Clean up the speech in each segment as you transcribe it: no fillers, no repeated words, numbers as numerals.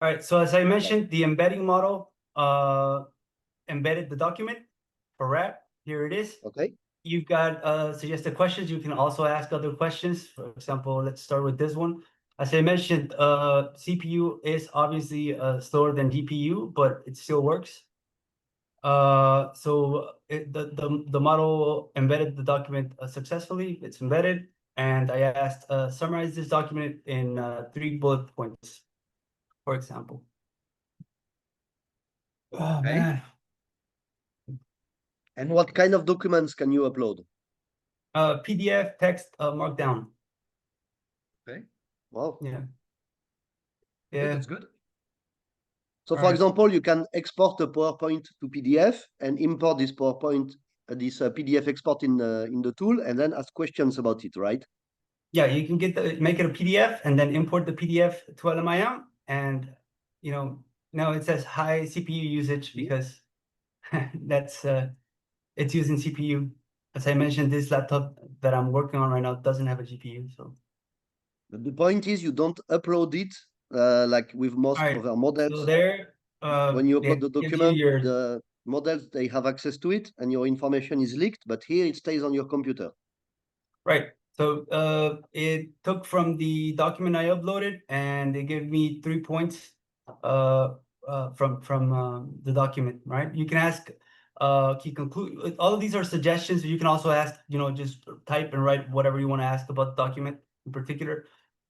All right, so as I mentioned, the embedding model embedded the document for wrap. Here it is. Okay. You've got suggested questions. You can also ask other questions. For example, let's start with this one. As I mentioned, CPU is obviously slower than GPU, but it still works. So the model embedded the document successfully. It's embedded, and I asked summarize this document in 3 bullet points, for example. Oh Okay. man. And what kind of documents can you upload? PDF, text, markdown. Okay. Wow. Yeah. Yeah, that's good. So, All for right. example, you can export a PowerPoint to PDF and import this PowerPoint, this PDF export in the tool, and then ask questions about it, right? Yeah, you can make it a PDF and then import the PDF to LMIM, and now it says high CPU usage because that's it's using CPU. As I mentioned, this laptop that I'm working on right now doesn't have a GPU, so. But the point is, you don't upload it like with most All right. other models. So there, When you upload the it gives you document, your the models, they have access to it and your information is leaked, but here it stays on your computer. right. So it took from the document I uploaded, and they gave me 3 points from the document. Right. You can ask key conclude. All of these are suggestions. You can also ask, just type and write whatever you want to ask about the document in particular.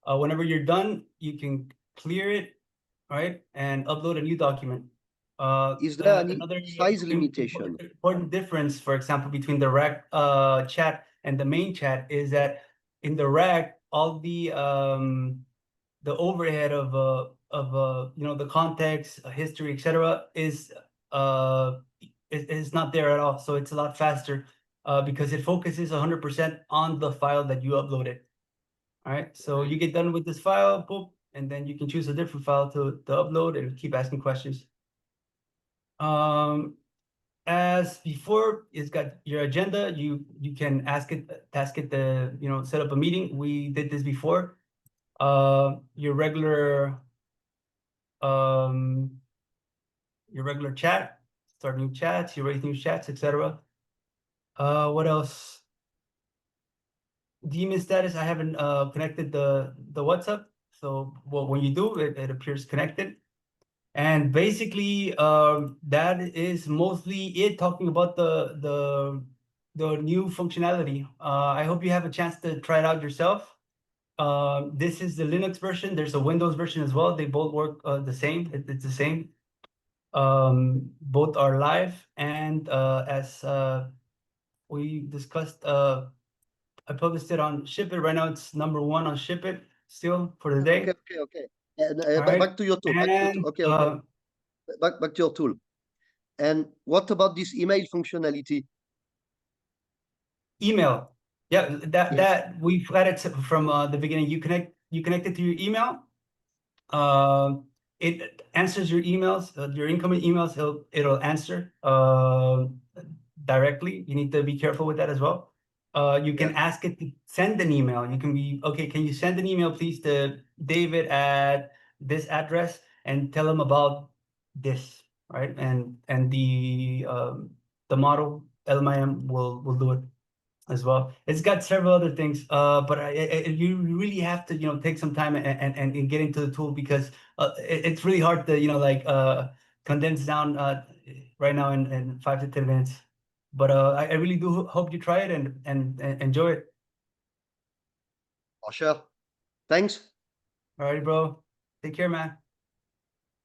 Whenever you're done, you can clear it, right, and upload a new document. Is there any Another size limitation? important difference, for example, between the rec chat and the main chat is that in the rec, all the overhead of the context, history, etc. is not there at all. So it's a lot faster because it focuses 100% on the file that you uploaded. All right, so you get done with this file, boom, and then you can choose a different file to upload and keep asking questions. As before, it's got your agenda. You can task it to set up a meeting. We did this before. Your regular chat, start new chats, you raise new chats, etc. What else? Daemon status, I haven't connected the WhatsApp. So when you do, it appears connected. And basically, that is mostly it, talking about the new functionality. I hope you have a chance to try it out yourself. This is the Linux version. There's a Windows version as well. They both work the same. It's the same. Both are live, and as we discussed, I published it on Ship It. Right now, it's #1 on Ship It still for the day. Okay. And right. back to your tool. Okay. Back to your tool. And what about this email functionality? Email. Yeah, Yes. that we've had it from the beginning. You connect it to your email. It answers your emails, your incoming emails. It'll answer directly. You need to be careful with that as well. You can ask it to send an email. You can be, okay, can you send an email, please, to David at this address and tell him about this, right? And the model LMIM will do it as well. It's got several other things, but you really have to take some time and get into the tool, because it's really hard to condense down right now in 5 to 10 minutes. But I really do hope you try it and enjoy it. For sure. Thanks. All right, bro. Take care, man.